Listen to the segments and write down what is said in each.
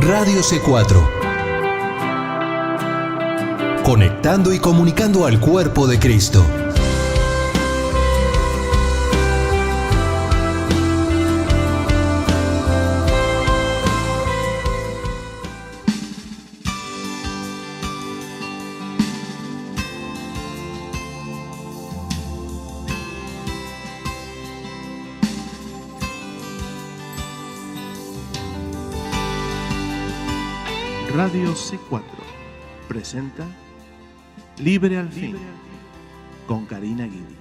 Radio C4. Conectando y comunicando al cuerpo de Cristo. Radio C4 presenta Libre al Fin con Karina Guidi.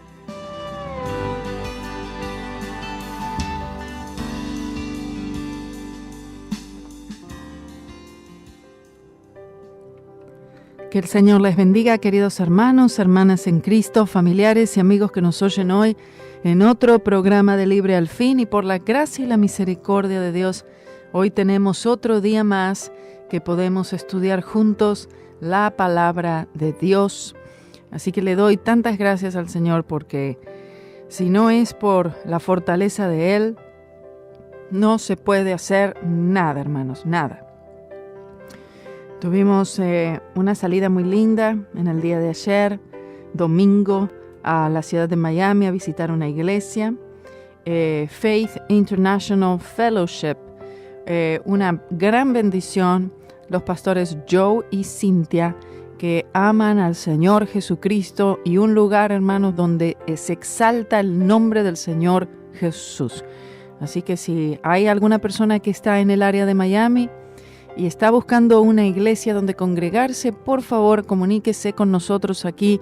Que el Señor les bendiga, queridos hermanos, hermanas en Cristo, familiares y amigos que nos oyen hoy en otro programa de Libre al Fin. Y por la gracia y la misericordia de Dios, hoy tenemos otro día más que podemos estudiar juntos la palabra de Dios. Así que le doy tantas gracias al Señor, porque si no es por la fortaleza de Él, no se puede hacer nada, hermanos, nada. Tuvimos una salida muy linda en el día de ayer, domingo, a la ciudad de Miami a visitar una iglesia, Faith International Fellowship. Una gran bendición, los pastores Joe y Cynthia, que aman al Señor Jesucristo, y un lugar, hermanos, donde se exalta el nombre del Señor Jesús. Así que si hay alguna persona que está en el área de Miami y está buscando una iglesia donde congregarse, por favor, comuníquese con nosotros aquí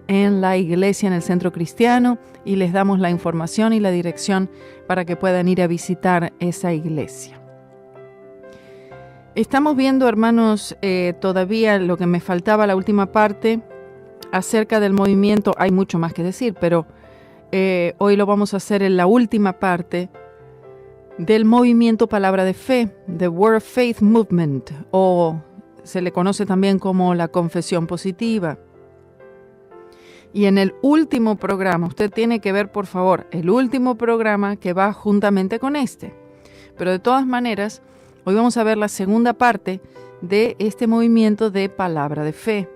en la iglesia, en el Centro Cristiano, y les damos la información y la dirección para que puedan ir a visitar esa iglesia. Estamos viendo, hermanos, todavía lo que me faltaba, la última parte, acerca del movimiento. Hay mucho más que decir, pero hoy lo vamos a hacer en la última parte del movimiento Palabra de Fe, The Word of Faith Movement, o se le conoce también como la confesión positiva. Y en el último programa, usted tiene que ver, por favor, el último programa que va juntamente con este. Pero de todas maneras, hoy vamos a ver la segunda parte de este movimiento de Palabra de Fe.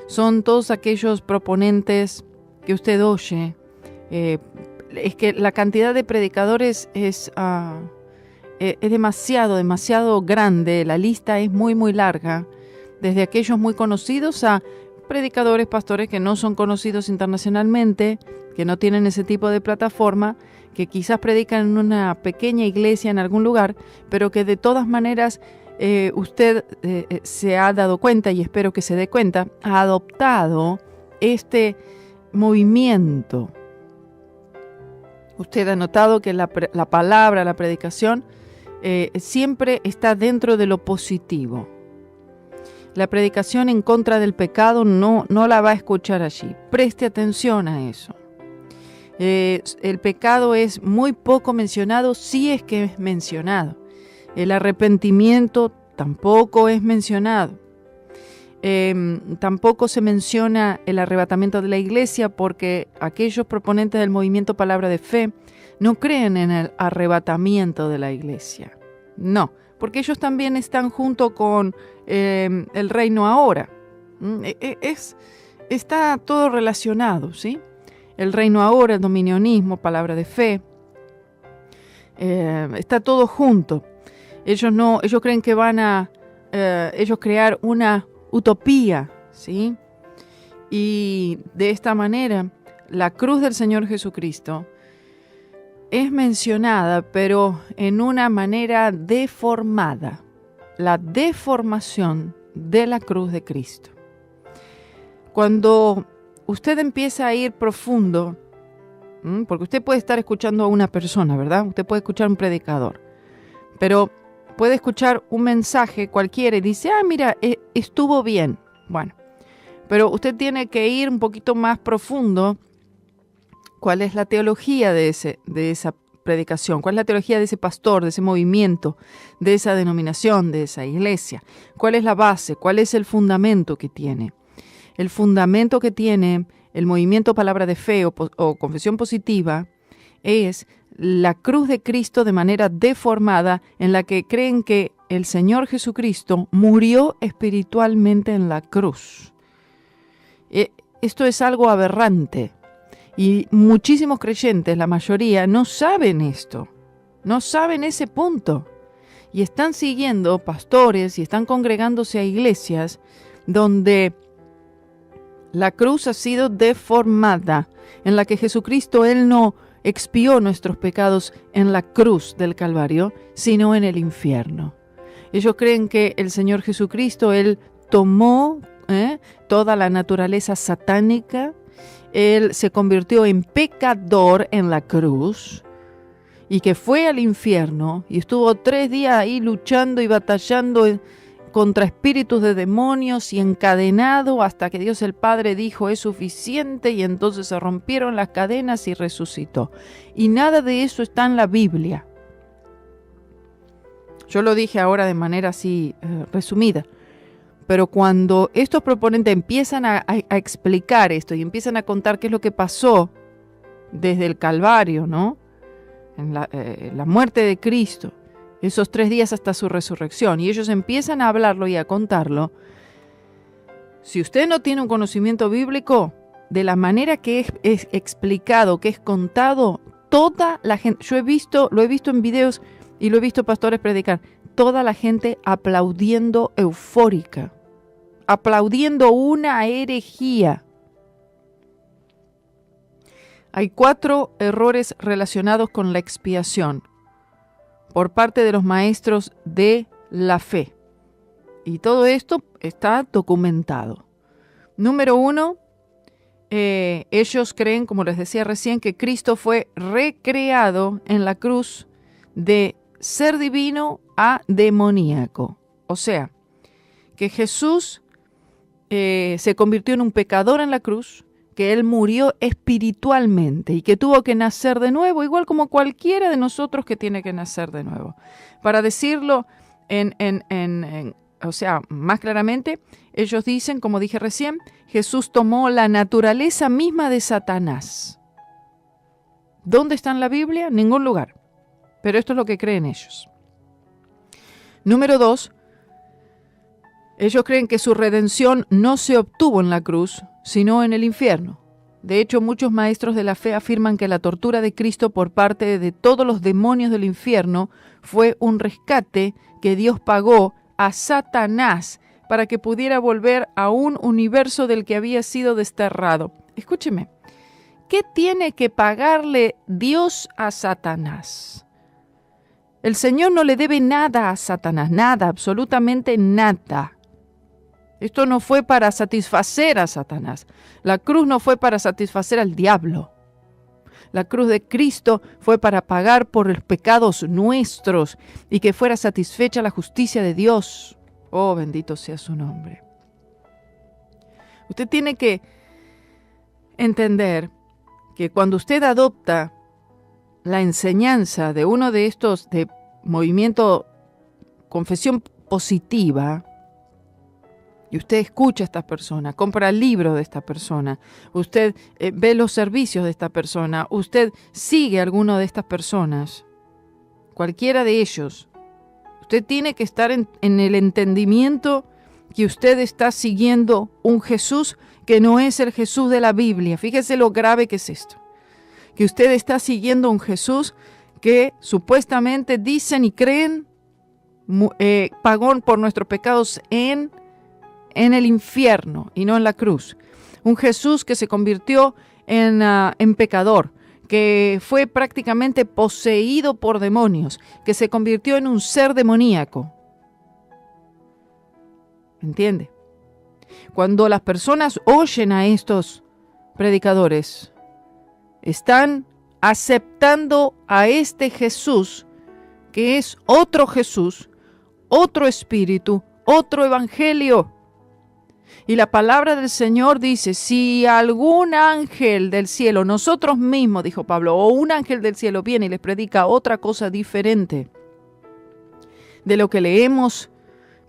Son todos aquellos proponentes que usted oye. Es que la cantidad de predicadores es demasiado grande. La lista es muy larga. Desde aquellos muy conocidos a predicadores, pastores que no son conocidos internacionalmente, que no tienen ese tipo de plataforma, que quizás predican en una pequeña iglesia en algún lugar, pero que de todas maneras usted se ha dado cuenta, y espero que se dé cuenta, ha adoptado este movimiento. Usted ha notado que la palabra, la predicación, siempre está dentro de lo positivo. La predicación en contra del pecado no la va a escuchar allí. Preste atención a eso. El pecado es muy poco mencionado, si es que es mencionado. El arrepentimiento tampoco es mencionado. Tampoco se menciona el arrebatamiento de la iglesia, porque aquellos proponentes del movimiento Palabra de Fe no creen en el arrebatamiento de la iglesia. No, porque ellos también están junto con el reino ahora. Está todo relacionado, ¿sí? El reino ahora, el dominionismo, Palabra de Fe, está todo junto. Ellos creen que van a ellos crear una utopía, ¿sí? Y de esta manera, la cruz del Señor Jesucristo es mencionada, pero en una manera deformada. La deformación de la cruz de Cristo. Cuando usted empieza a ir profundo, porque usted puede estar escuchando a una persona, ¿verdad? Usted puede escuchar a un predicador, pero puede escuchar un mensaje cualquiera y dice, mira, estuvo bien. Bueno, pero usted tiene que ir un poquito más profundo. ¿Cuál es la teología de esa predicación? ¿Cuál es la teología de ese pastor, de ese movimiento, de esa denominación, de esa iglesia? ¿Cuál es la base? ¿Cuál es el fundamento que tiene? El fundamento que tiene el movimiento Palabra de Fe o confesión positiva es la cruz de Cristo de manera deformada, en la que creen que el Señor Jesucristo murió espiritualmente en la cruz. Esto es algo aberrante y muchísimos creyentes, la mayoría, no saben esto, no saben ese punto y están siguiendo pastores y están congregándose a iglesias donde la cruz ha sido deformada, en la que Jesucristo, Él no expió nuestros pecados en la cruz del Calvario, sino en el infierno. Ellos creen que el Señor Jesucristo, Él tomó toda la naturaleza satánica, Él se convirtió en pecador en la cruz y que fue al infierno y estuvo 3 días ahí luchando y batallando contra espíritus de demonios y encadenado hasta que Dios el Padre dijo es suficiente y entonces se rompieron las cadenas y resucitó. Y nada de eso está en la Biblia. Yo lo dije ahora de manera así resumida, pero cuando estos proponentes empiezan a explicar esto y empiezan a contar qué es lo que pasó desde el Calvario, ¿no? En la muerte de Cristo, esos 3 días hasta su resurrección, y ellos empiezan a hablarlo y a contarlo, si usted no tiene un conocimiento bíblico, de la manera que es explicado, que es contado, toda la gente, lo he visto en videos y lo he visto pastores predicar, toda la gente aplaudiendo eufórica, aplaudiendo una herejía. Hay 4 errores relacionados con la expiación por parte de los maestros de la fe. Y todo esto está documentado. Número 1, ellos creen, como les decía recién, que Cristo fue recreado en la cruz de ser divino a demoníaco. O sea, que Jesús se convirtió en un pecador en la cruz, que Él murió espiritualmente y que tuvo que nacer de nuevo, igual como cualquiera de nosotros que tiene que nacer de nuevo. Para decirlo o sea, más claramente, ellos dicen, como dije recién, Jesús tomó la naturaleza misma de Satanás. ¿Dónde está en la Biblia? En ningún lugar. Pero esto es lo que creen ellos. Número 2, ellos creen que su redención no se obtuvo en la cruz, sino en el infierno. De hecho, muchos maestros de la fe afirman que la tortura de Cristo por parte de todos los demonios del infierno fue un rescate que Dios pagó a Satanás para que pudiera volver a un universo del que había sido desterrado. Escúcheme, ¿qué tiene que pagarle Dios a Satanás? El Señor no le debe nada a Satanás, nada, absolutamente nada. Esto no fue para satisfacer a Satanás. La cruz no fue para satisfacer al diablo. La cruz de Cristo fue para pagar por los pecados nuestros y que fuera satisfecha la justicia de Dios. Oh, bendito sea su nombre. Usted tiene que entender que cuando usted adopta la enseñanza de uno de estos de movimiento confesión positiva, y usted escucha a esta persona, compra el libro de esta persona, usted ve los servicios de esta persona, usted sigue a alguno de estas personas, cualquiera de ellos, usted tiene que estar en el entendimiento que usted está siguiendo un Jesús que no es el Jesús de la Biblia. Fíjese lo grave que es esto, que usted está siguiendo un Jesús que supuestamente dicen y creen pagó por nuestros pecados en el infierno y no en la cruz. Un Jesús que se convirtió en pecador, que fue prácticamente poseído por demonios, que se convirtió en un ser demoníaco. ¿Entiende? Cuando las personas oyen a estos predicadores, están aceptando a este Jesús, que es otro Jesús, otro espíritu, otro evangelio. Y la palabra del Señor dice, si algún ángel del cielo, nosotros mismos, dijo Pablo, o un ángel del cielo viene y les predica otra cosa diferente de lo que le hemos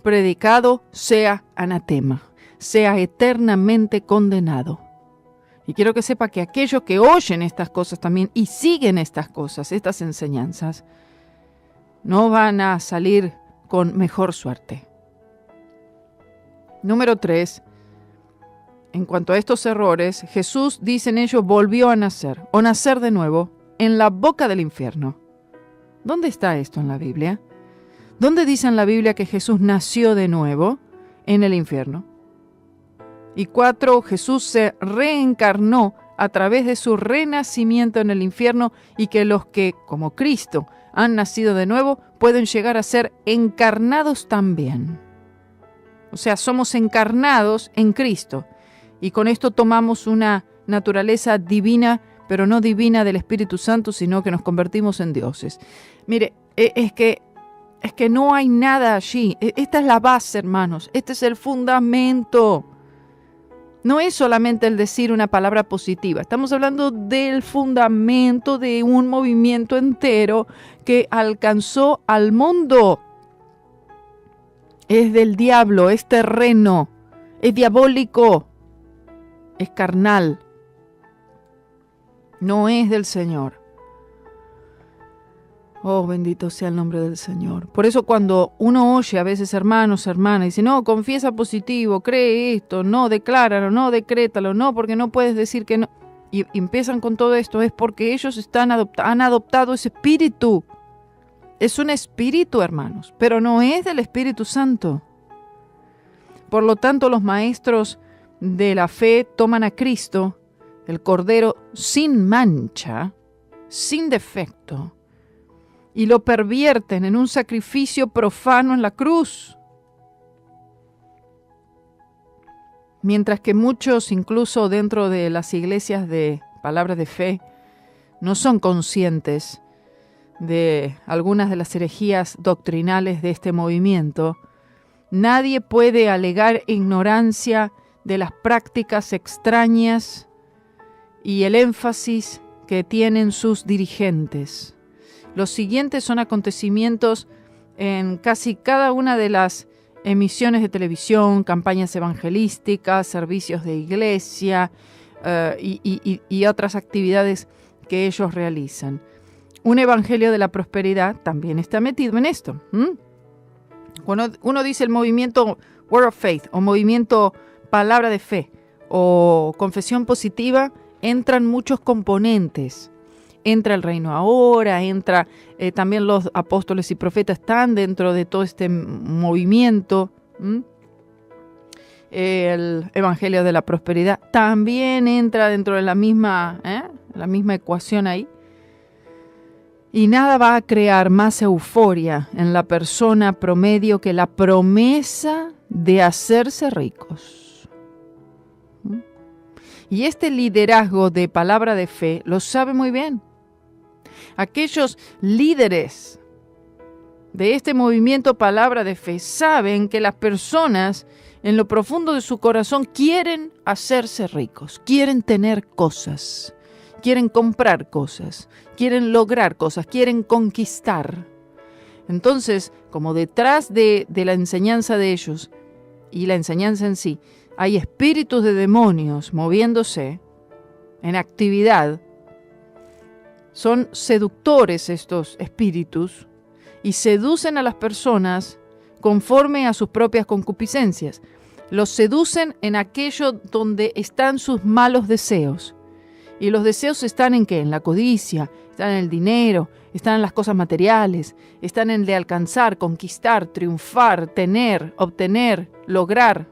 predicado, sea anatema, sea eternamente condenado. Y quiero que sepa que aquellos que oyen estas cosas también y siguen estas cosas, estas enseñanzas, no van a salir con mejor suerte. Número 3. En cuanto a estos errores, Jesús, dicen ellos, volvió a nacer, o nacer de nuevo, en la boca del infierno. ¿Dónde está esto en la Biblia? ¿Dónde dice en la Biblia que Jesús nació de nuevo? En el infierno. Y 4, Jesús se reencarnó a través de su renacimiento en el infierno y que los que, como Cristo, han nacido de nuevo, pueden llegar a ser encarnados también. O sea, somos encarnados en Cristo y con esto tomamos una naturaleza divina, pero no divina del Espíritu Santo, sino que nos convertimos en dioses. Mire, es que no hay nada allí. Esta es la base, hermanos. Este es el fundamento. No es solamente el decir una palabra positiva. Estamos hablando del fundamento de un movimiento entero que alcanzó al mundo. Es del diablo, es terreno, es diabólico, es carnal. No es del Señor. Oh, bendito sea el nombre del Señor. Por eso cuando uno oye a veces hermanos, hermanas, dice, no, confiesa positivo, cree esto, no, decláralo, no, decrétalo, no, porque no puedes decir que no. Y empiezan con todo esto, es porque ellos han adoptado ese espíritu. Es un espíritu, hermanos, pero no es del Espíritu Santo. Por lo tanto, los maestros de la fe toman a Cristo, el Cordero sin mancha, sin defecto, y lo pervierten en un sacrificio profano en la cruz. Mientras que muchos, incluso dentro de las iglesias de palabras de fe, no son conscientes de algunas de las herejías doctrinales de este movimiento, nadie puede alegar ignorancia de las prácticas extrañas y el énfasis que tienen sus dirigentes. Los siguientes son acontecimientos en casi cada una de las emisiones de televisión, campañas evangelísticas, servicios de iglesia y otras actividades que ellos realizan. Un evangelio de la prosperidad también está metido en esto. Cuando uno dice el movimiento Word of Faith o movimiento Palabra de Fe o confesión positiva, entran muchos componentes. Entra el reino ahora, entra también los apóstoles y profetas están dentro de todo este movimiento. El evangelio de la prosperidad también entra dentro de la misma ecuación ahí. Y nada va a crear más euforia en la persona promedio que la promesa de hacerse ricos. Y este liderazgo de palabra de fe lo sabe muy bien. Aquellos líderes de este movimiento palabra de fe saben que las personas en lo profundo de su corazón quieren hacerse ricos, quieren tener cosas. Quieren comprar cosas, quieren lograr cosas, quieren conquistar. Entonces, como detrás de la enseñanza de ellos y la enseñanza en sí, hay espíritus de demonios moviéndose en actividad, son seductores estos espíritus y seducen a las personas conforme a sus propias concupiscencias. Los seducen en aquello donde están sus malos deseos. Y los deseos están en ¿qué? En la codicia, están en el dinero, están en las cosas materiales, están en el de alcanzar, conquistar, triunfar, tener, obtener, lograr.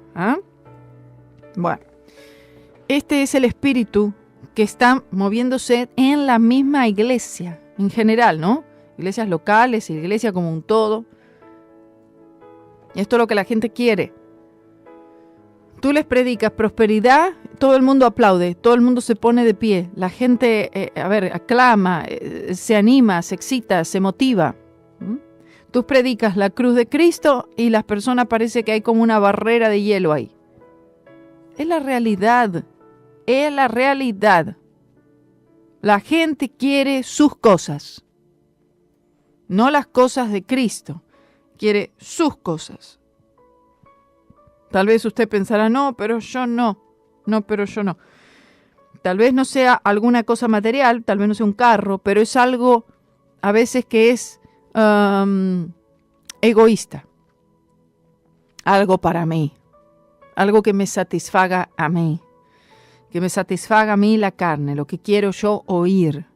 Bueno, este es el espíritu que está moviéndose en la misma iglesia, en general, ¿no? Iglesias locales, iglesia como un todo. Y esto es lo que la gente quiere. Tú les predicas prosperidad, todo el mundo aplaude, todo el mundo se pone de pie, la gente, aclama, se anima, se excita, se motiva. Tú predicas la cruz de Cristo y las personas parece que hay como una barrera de hielo ahí. Es la realidad, es la realidad. La gente quiere sus cosas, no las cosas de Cristo, quiere sus cosas. Tal vez usted pensará, no, pero yo no. Tal vez no sea alguna cosa material, tal vez no sea un carro, pero es algo a veces que es egoísta. Algo para mí. Algo que me satisfaga a mí. Que me satisfaga a mí la carne, lo que quiero yo oír.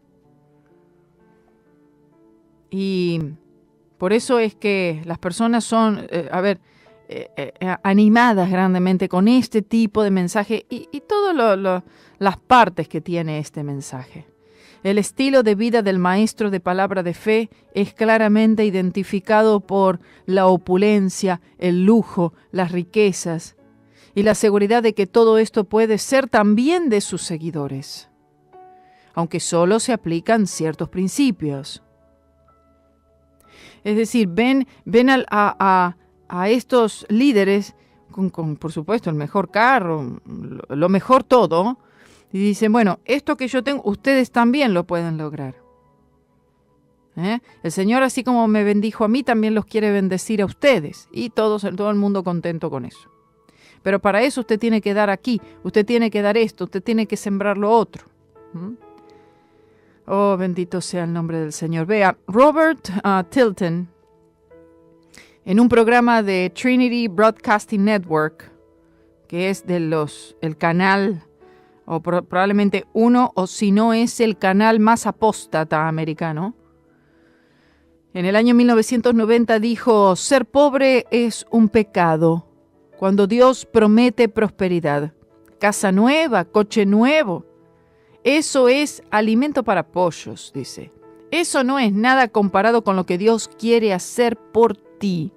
Y por eso es que las personas son, animadas grandemente con este tipo de mensaje y todas las partes que tiene este mensaje. El estilo de vida del maestro de palabra de fe es claramente identificado por la opulencia, el lujo, las riquezas y la seguridad de que todo esto puede ser también de sus seguidores, aunque solo se aplican ciertos principios. Es decir, ven a estos líderes con, por supuesto, el mejor carro, lo mejor todo, y dicen, bueno, esto que yo tengo, ustedes también lo pueden lograr. El Señor, así como me bendijo a mí, también los quiere bendecir a ustedes, y todo el mundo contento con eso. Pero para eso usted tiene que dar aquí, usted tiene que dar esto, usted tiene que sembrar lo otro. Oh, bendito sea el nombre del Señor. Vea, Robert Tilton, en un programa de Trinity Broadcasting Network, que es de el canal, o probablemente uno, o si no es el canal más apóstata americano, en el año 1990 dijo, ser pobre es un pecado cuando Dios promete prosperidad, casa nueva, coche nuevo. Eso es alimento para pollos, dice. Eso no es nada comparado con lo que Dios quiere hacer por ti.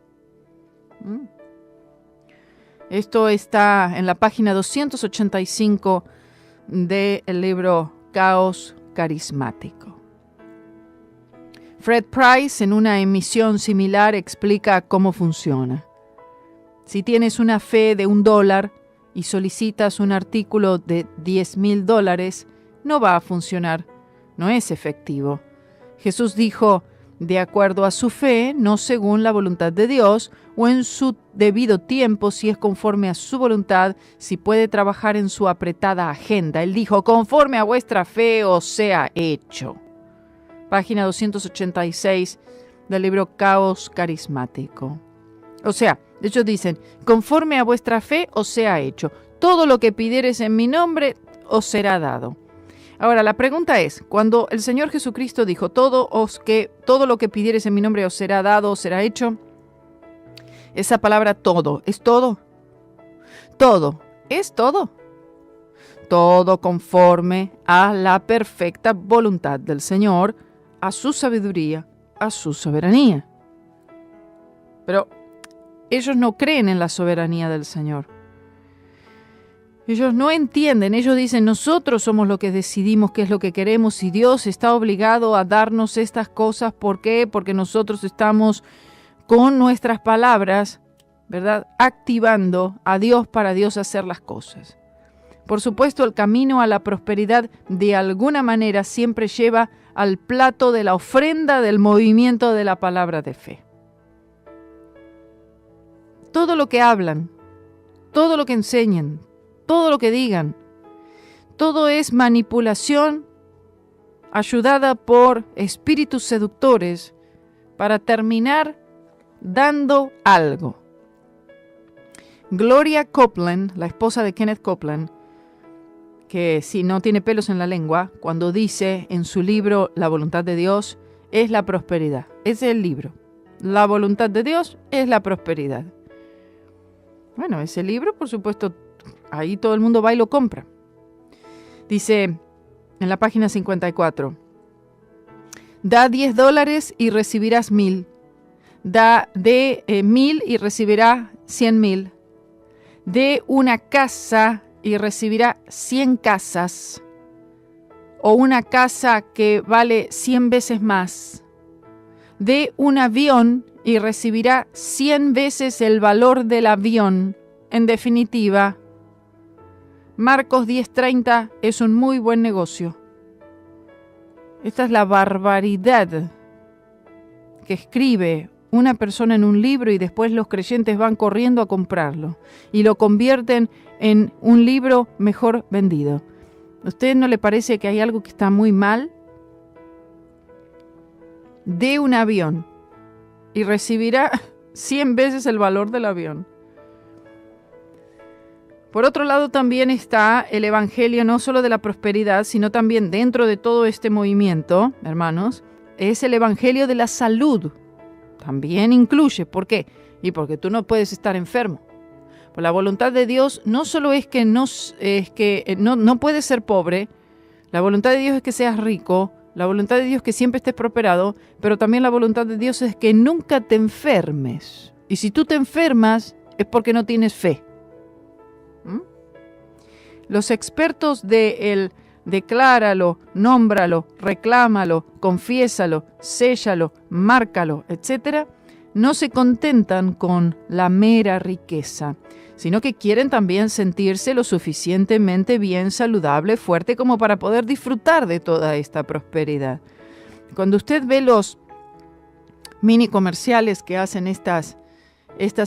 Esto está en la página 285 del libro Caos Carismático. Fred Price, en una emisión similar, explica cómo funciona. Si tienes una fe de $1 y solicitas un artículo de $10,000, no va a funcionar, no es efectivo. Jesús dijo, de acuerdo a su fe, no según la voluntad de Dios, o en su debido tiempo, si es conforme a su voluntad, si puede trabajar en su apretada agenda. Él dijo, conforme a vuestra fe os sea hecho. Página 286 del libro Caos Carismático. O sea, ellos dicen, conforme a vuestra fe os sea hecho. Todo lo que pidiereis en mi nombre os será dado. Ahora, la pregunta es, cuando el Señor Jesucristo dijo, todo lo que pidiereis en mi nombre os será dado, os será hecho, esa palabra todo, ¿es todo? Todo, ¿es todo? Todo conforme a la perfecta voluntad del Señor, a su sabiduría, a su soberanía. Pero ellos no creen en la soberanía del Señor. Ellos no entienden, ellos dicen, nosotros somos los que decidimos qué es lo que queremos y Dios está obligado a darnos estas cosas. ¿Por qué? Porque nosotros estamos con nuestras palabras, ¿verdad?, activando a Dios para Dios hacer las cosas. Por supuesto, el camino a la prosperidad de alguna manera siempre lleva al plato de la ofrenda del movimiento de la palabra de fe. Todo lo que hablan, todo lo que enseñan, todo lo que digan, todo es manipulación ayudada por espíritus seductores para terminar dando algo. Gloria Copeland, la esposa de Kenneth Copeland, que si no tiene pelos en la lengua, cuando dice en su libro La voluntad de Dios es la prosperidad. Ese es el libro. La voluntad de Dios es la prosperidad. Bueno, ese libro, por supuesto, ahí todo el mundo va y lo compra. Dice en la página 54, da $10 y recibirás 1,000. Da de 1,000 y recibirá 100,000. De una casa y recibirá 100 casas. O una casa que vale 100 veces más. De un avión y recibirá 100 veces el valor del avión. En definitiva, Marcos 10:30 es un muy buen negocio. Esta es la barbaridad que escribe una persona en un libro y después los creyentes van corriendo a comprarlo y lo convierten en un libro mejor vendido. ¿A usted no le parece que hay algo que está muy mal? De un avión y recibirá 100 veces el valor del avión. Por otro lado, también está el evangelio no solo de la prosperidad, sino también dentro de todo este movimiento, hermanos, es el evangelio de la salud. También incluye. ¿Por qué? Y porque tú no puedes estar enfermo. Pues la voluntad de Dios no solo es que no puedes ser pobre, la voluntad de Dios es que seas rico, la voluntad de Dios es que siempre estés prosperado, pero también la voluntad de Dios es que nunca te enfermes. Y si tú te enfermas es porque no tienes fe. Los expertos de el decláralo, nómbralo, reclámalo, confiésalo, séllalo, márcalo, etc., no se contentan con la mera riqueza, sino que quieren también sentirse lo suficientemente bien, saludable, fuerte como para poder disfrutar de toda esta prosperidad. Cuando usted ve los mini comerciales que hacen estas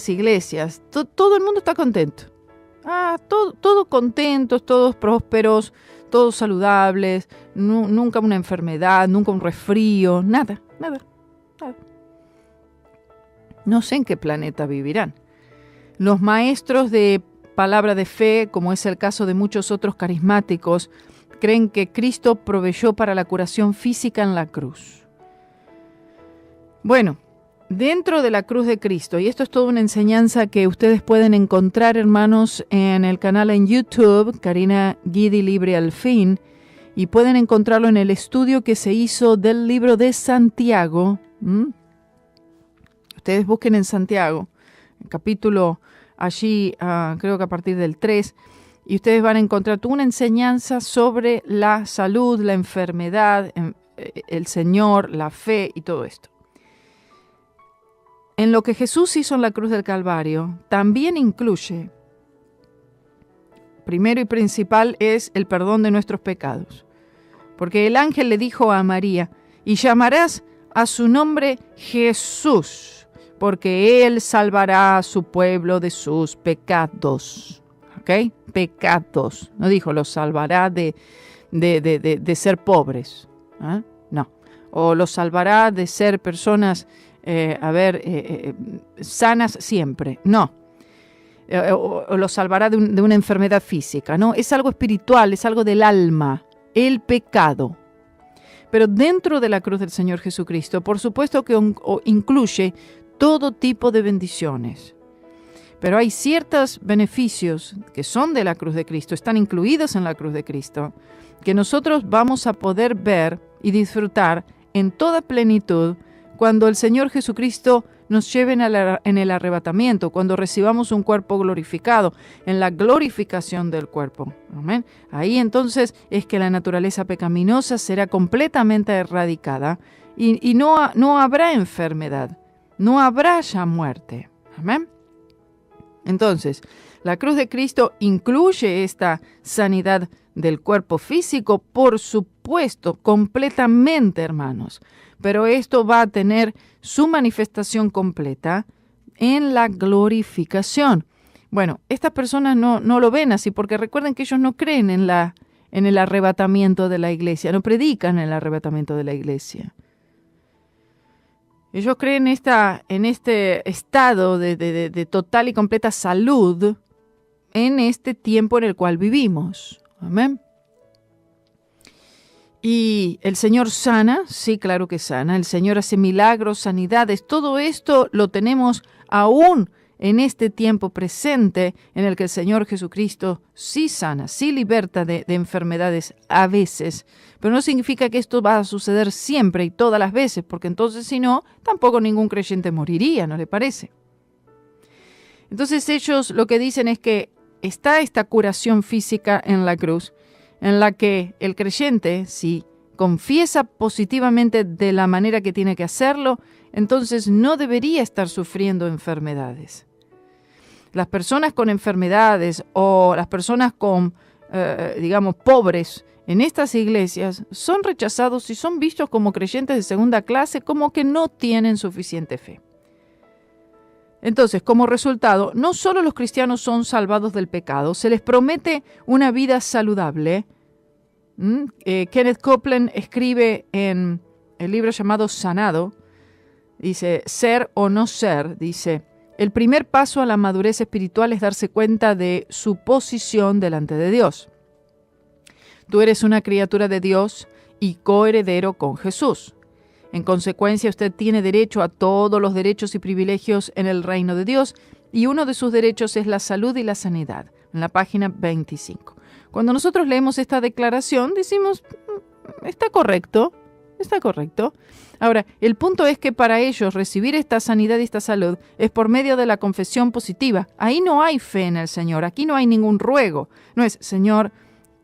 iglesias, todo el mundo está contento. Todos contentos, todos prósperos, todos saludables, nunca una enfermedad, nunca un resfrío, nada. No sé en qué planeta vivirán. Los maestros de palabra de fe, como es el caso de muchos otros carismáticos, creen que Cristo proveyó para la curación física en la cruz. Bueno, dentro de la cruz de Cristo, y esto es toda una enseñanza que ustedes pueden encontrar, hermanos, en el canal en YouTube, Karina Guidi Libre al Fin, y pueden encontrarlo en el estudio que se hizo del libro de Santiago. Ustedes busquen en Santiago, el capítulo allí, creo que a partir del 3, y ustedes van a encontrar toda una enseñanza sobre la salud, la enfermedad, el Señor, la fe y todo esto. En lo que Jesús hizo en la cruz del Calvario, también incluye, primero y principal, es el perdón de nuestros pecados. Porque el ángel le dijo a María, y llamarás a su nombre Jesús, porque Él salvará a su pueblo de sus pecados. ¿Ok? Pecados. No dijo, los salvará de ser pobres. No. O los salvará de ser personas sanas siempre. No. O los salvará de una enfermedad física. No, es algo espiritual, es algo del alma, el pecado. Pero dentro de la cruz del Señor Jesucristo, por supuesto que incluye todo tipo de bendiciones. Pero hay ciertos beneficios que son de la cruz de Cristo, están incluidos en la cruz de Cristo, que nosotros vamos a poder ver y disfrutar en toda plenitud cuando el Señor Jesucristo nos lleve en el arrebatamiento, cuando recibamos un cuerpo glorificado, en la glorificación del cuerpo. Amén. Ahí entonces es que la naturaleza pecaminosa será completamente erradicada y no habrá enfermedad, no habrá ya muerte. Amén. Entonces, la cruz de Cristo incluye esta sanidad del cuerpo físico, por supuesto, completamente, hermanos. Pero esto va a tener su manifestación completa en la glorificación. Bueno, estas personas no lo ven así, porque recuerden que ellos no creen en el arrebatamiento de la iglesia, no predican el arrebatamiento de la iglesia. Ellos creen en este estado de total y completa salud en este tiempo en el cual vivimos. Amén. Y el Señor sana, sí, claro que sana. El Señor hace milagros, sanidades. Todo esto lo tenemos aún en este tiempo presente en el que el Señor Jesucristo sí sana, sí liberta de enfermedades a veces. Pero no significa que esto va a suceder siempre y todas las veces, porque entonces si no, tampoco ningún creyente moriría, ¿no le parece? Entonces ellos lo que dicen es que está esta curación física en la cruz, en la que el creyente, si confiesa positivamente de la manera que tiene que hacerlo, entonces no debería estar sufriendo enfermedades. Las personas con enfermedades o las personas pobres en estas iglesias son rechazados y son vistos como creyentes de segunda clase, como que no tienen suficiente fe. Entonces, como resultado, no solo los cristianos son salvados del pecado, se les promete una vida saludable. Kenneth Copeland escribe en el libro llamado Sanado, Dice, ser o no ser, dice, el primer paso a la madurez espiritual es darse cuenta de su posición delante de Dios. Tú eres una criatura de Dios y coheredero con Jesús. En consecuencia, usted tiene derecho a todos los derechos y privilegios en el reino de Dios, y uno de sus derechos es la salud y la sanidad, en la página 25. Cuando nosotros leemos esta declaración, decimos, está correcto, está correcto. Ahora, el punto es que para ellos recibir esta sanidad y esta salud es por medio de la confesión positiva. Ahí no hay fe en el Señor, aquí no hay ningún ruego. No es, Señor,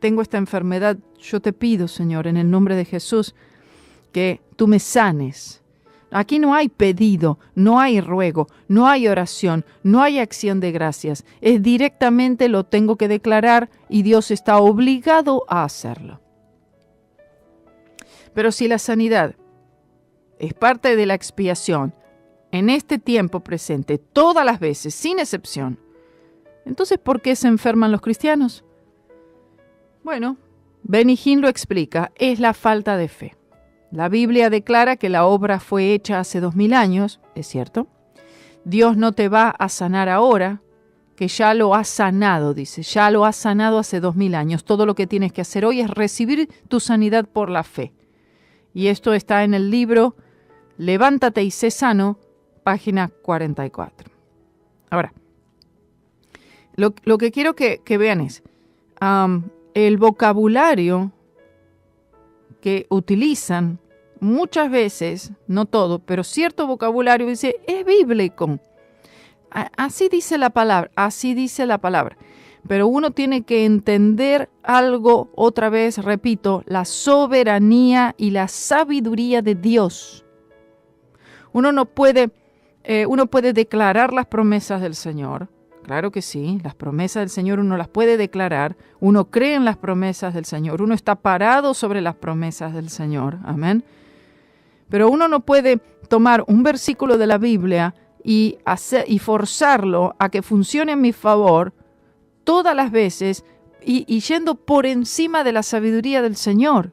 tengo esta enfermedad, yo te pido, Señor, en el nombre de Jesús, que tú me sanes. Aquí no hay pedido, no hay ruego, no hay oración, no hay acción de gracias. Es directamente lo tengo que declarar y Dios está obligado a hacerlo. Pero si la sanidad es parte de la expiación en este tiempo presente, todas las veces, sin excepción, entonces ¿por qué se enferman los cristianos? Bueno, Benny Hinn lo explica, es la falta de fe. La Biblia declara que la obra fue hecha hace 2000 años, es cierto. Dios no te va a sanar ahora, que ya lo ha sanado, dice, ya lo ha sanado hace 2000 años. Todo lo que tienes que hacer hoy es recibir tu sanidad por la fe. Y esto está en el libro Levántate y sé sano, página 44. Ahora, lo que quiero que vean es, el vocabulario que utilizan muchas veces, no todo, pero cierto vocabulario dice, es bíblico. Así dice la palabra, así dice la palabra. Pero uno tiene que entender algo, otra vez, repito, la soberanía y la sabiduría de Dios. Uno puede declarar las promesas del Señor. Claro que sí, las promesas del Señor uno las puede declarar, uno cree en las promesas del Señor, uno está parado sobre las promesas del Señor, amén. Pero uno no puede tomar un versículo de la Biblia y forzarlo a que funcione en mi favor todas las veces y yendo por encima de la sabiduría del Señor.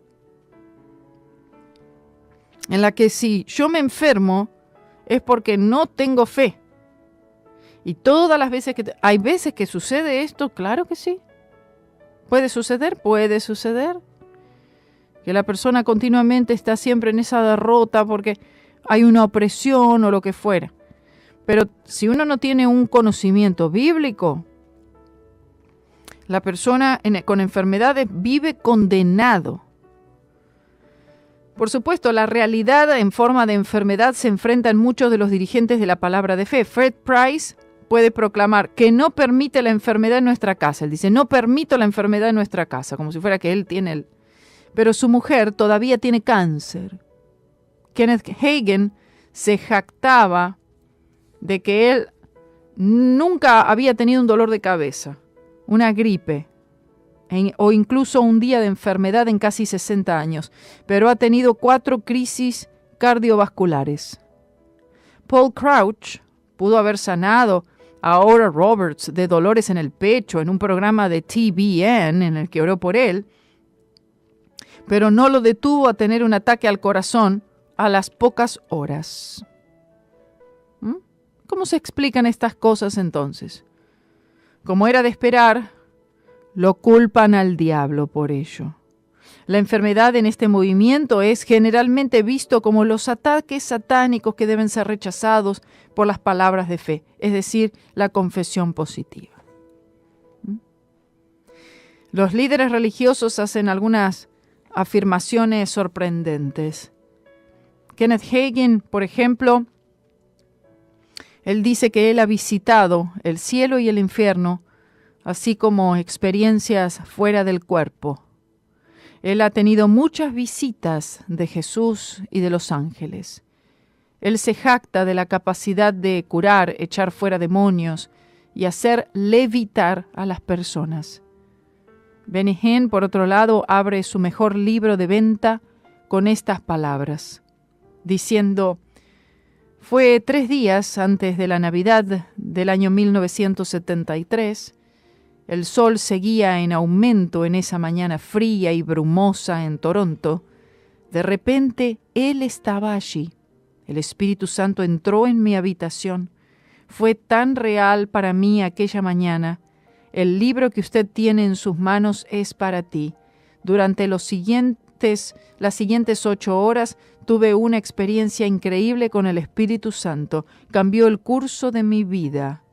En la que si yo me enfermo es porque no tengo fe. Y todas las veces hay veces que sucede esto, claro que sí. ¿Puede suceder? Puede suceder. Que la persona continuamente está siempre en esa derrota porque hay una opresión o lo que fuera. Pero si uno no tiene un conocimiento bíblico, la persona con enfermedades vive condenado. Por supuesto, la realidad en forma de enfermedad se enfrenta en muchos de los dirigentes de la palabra de fe. Fred Price puede proclamar que no permite la enfermedad en nuestra casa. Él dice, no permito la enfermedad en nuestra casa, como si fuera que él tiene Pero su mujer todavía tiene cáncer. Kenneth Hagin se jactaba de que él nunca había tenido un dolor de cabeza, una gripe, o incluso un día de enfermedad en casi 60 años, pero ha tenido 4 crisis cardiovasculares. Paul Crouch pudo haber sanado a Oral Roberts de dolores en el pecho en un programa de TBN en el que oró por él, pero no lo detuvo a tener un ataque al corazón a las pocas horas. ¿Cómo se explican estas cosas entonces? Como era de esperar, lo culpan al diablo por ello. La enfermedad en este movimiento es generalmente visto como los ataques satánicos que deben ser rechazados por las palabras de fe, es decir, la confesión positiva. Los líderes religiosos hacen algunas afirmaciones sorprendentes. Kenneth Hagin, por ejemplo, él dice que él ha visitado el cielo y el infierno, así como experiencias fuera del cuerpo. Él ha tenido muchas visitas de Jesús y de los ángeles. Él se jacta de la capacidad de curar, echar fuera demonios y hacer levitar a las personas. Benny Hinn, por otro lado, abre su mejor libro de venta con estas palabras, diciendo: fue 3 días antes de la Navidad del año 1973. El sol seguía en aumento en esa mañana fría y brumosa en Toronto. De repente, él estaba allí, El Espíritu Santo entró en mi habitación. Fue tan real para mí aquella mañana. El libro que usted tiene en sus manos es para ti. Durante las siguientes 8 horas tuve una experiencia increíble con el Espíritu Santo. Cambió el curso de mi vida.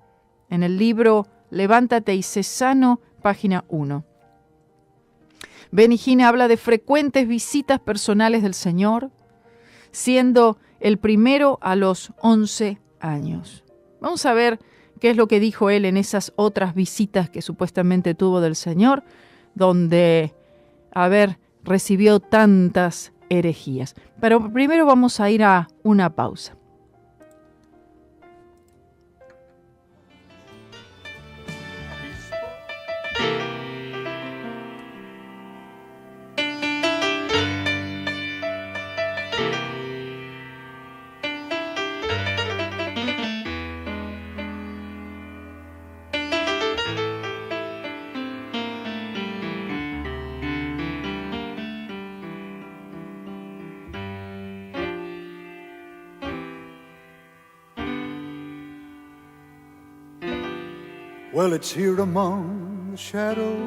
En el libro Levántate y sé sano, página 1. Benny Hinn habla de frecuentes visitas personales del Señor, siendo el primero a los 11 años. Vamos a ver qué es lo que dijo él en esas otras visitas que supuestamente tuvo del Señor, donde, recibió tantas herejías. Pero primero vamos a ir a una pausa. Well, it's here among the shadows.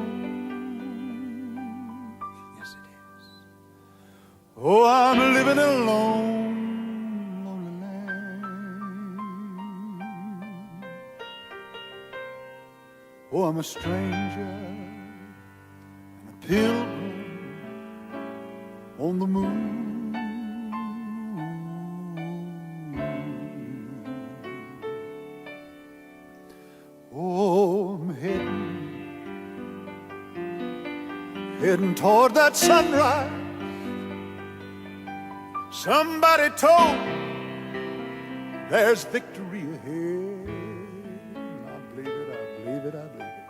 Yes, it is. Oh, I'm living alone, lonely land. Oh, I'm a stranger and a pilgrim on the moon. Heading toward that sunrise. Somebody told me there's victory ahead. I believe it, I believe it, I believe it.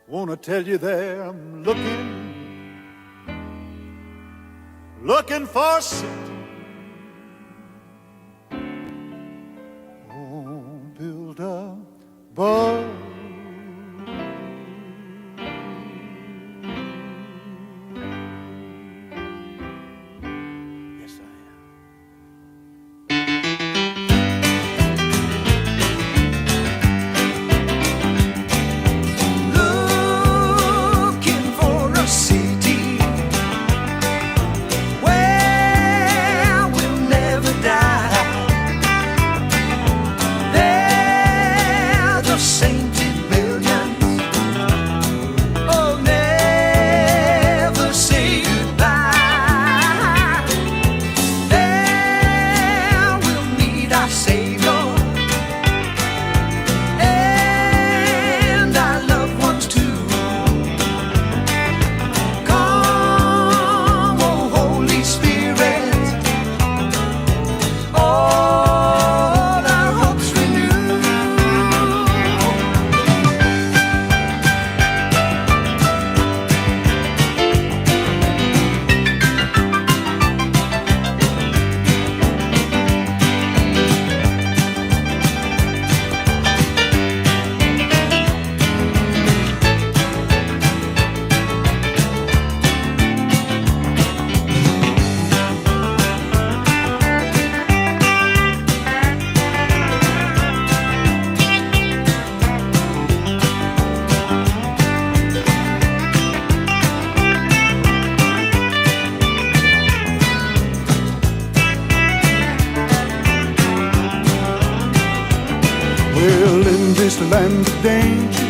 Wanna tell you there I'm looking for safety. Oh, build a boat. Well, in this land of danger,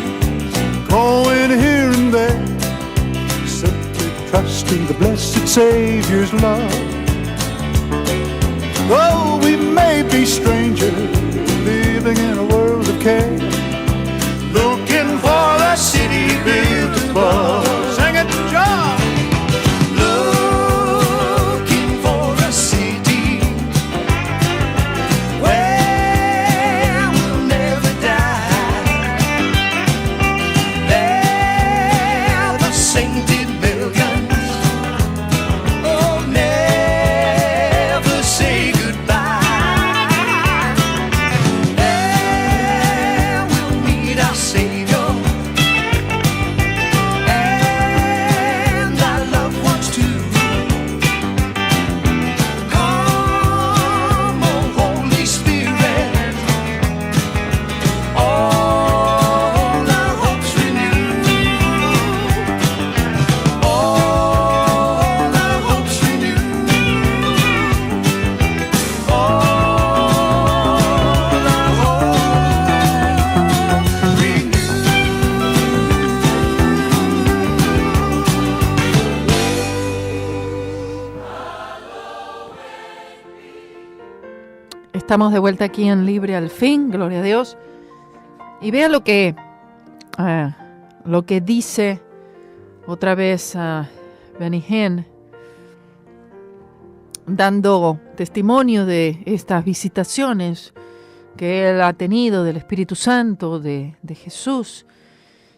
going here and there, simply trusting the blessed Savior's love. Though we may be strangers, living in a world of care, looking for the city built above. Sing it, John! Estamos de vuelta aquí en Libre al Fin, gloria a Dios. Y vea lo que dice otra vez Benny Hinn, dando testimonio de estas visitaciones que él ha tenido del Espíritu Santo, de Jesús.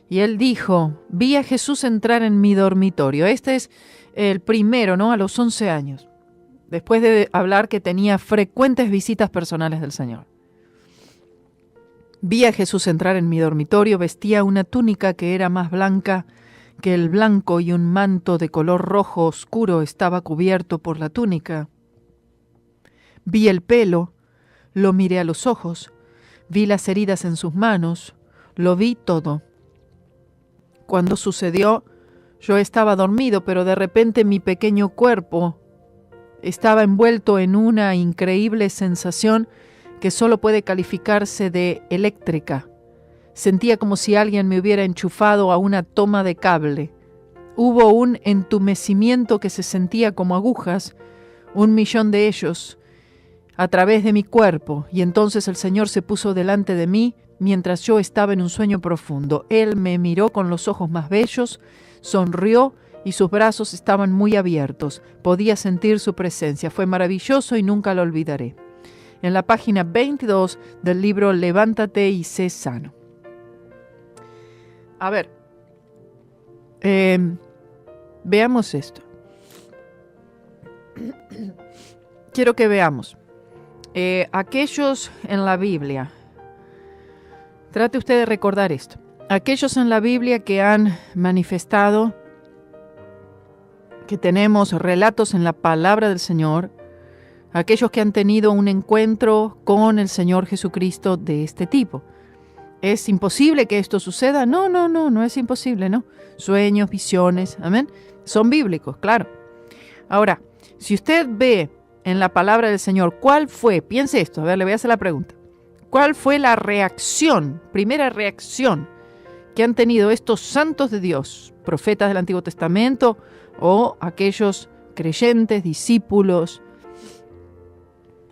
Y él dijo: vi a Jesús entrar en mi dormitorio. Este es el primero, ¿no? A los 11 años. Después de hablar que tenía frecuentes visitas personales del Señor. Vi a Jesús entrar en mi dormitorio, vestía una túnica que era más blanca que el blanco y un manto de color rojo oscuro estaba cubierto por la túnica. Vi el pelo, lo miré a los ojos, vi las heridas en sus manos, lo vi todo. Cuando sucedió, yo estaba dormido, pero de repente mi pequeño cuerpo estaba envuelto en una increíble sensación que solo puede calificarse de eléctrica. Sentía como si alguien me hubiera enchufado a una toma de cable. Hubo un entumecimiento que se sentía como agujas, 1.000.000 de ellos, a través de mi cuerpo, y entonces el Señor se puso delante de mí mientras yo estaba en un sueño profundo. Él me miró con los ojos más bellos, sonrió y sus brazos estaban muy abiertos. Podía sentir su presencia. Fue maravilloso y nunca lo olvidaré. En la página 22 del libro Levántate y sé sano. A ver, veamos esto. Quiero que veamos. Aquellos en la Biblia, trate usted de recordar esto. Aquellos en la Biblia que han manifestado, que tenemos relatos en la palabra del Señor, aquellos que han tenido un encuentro con el Señor Jesucristo de este tipo. ¿Es imposible que esto suceda? No es imposible, ¿no? Sueños, visiones, amén, son bíblicos, claro. Ahora, si usted ve en la palabra del Señor, ¿cuál fue? Piense esto, a ver, le voy a hacer la pregunta. ¿Cuál fue la reacción, primera reacción que han tenido estos santos de Dios, profetas del Antiguo Testamento o aquellos creyentes, discípulos,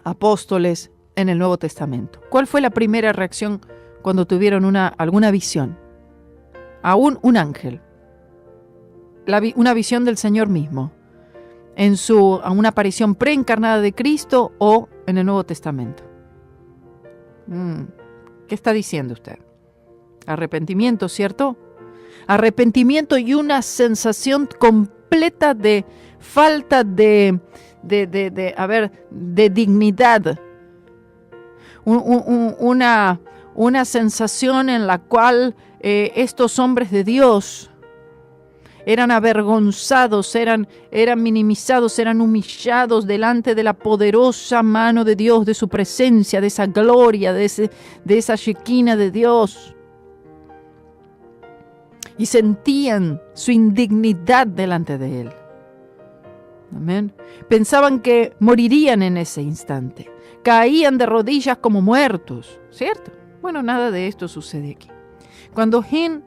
apóstoles en el Nuevo Testamento? ¿Cuál fue la primera reacción cuando tuvieron alguna visión? Aún un ángel, una visión del Señor mismo, a una aparición preencarnada de Cristo o en el Nuevo Testamento. ¿Qué está diciendo usted? Arrepentimiento, ¿cierto? Arrepentimiento y una sensación completa de falta de dignidad. Una sensación en la cual estos hombres de Dios eran avergonzados, eran minimizados, eran humillados delante de la poderosa mano de Dios, de su presencia, de esa gloria, de esa Shekinah de Dios. Y sentían su indignidad delante de Él. Amén. Pensaban que morirían en ese instante. Caían de rodillas como muertos, ¿cierto? Bueno, nada de esto sucede aquí. Cuando Hinn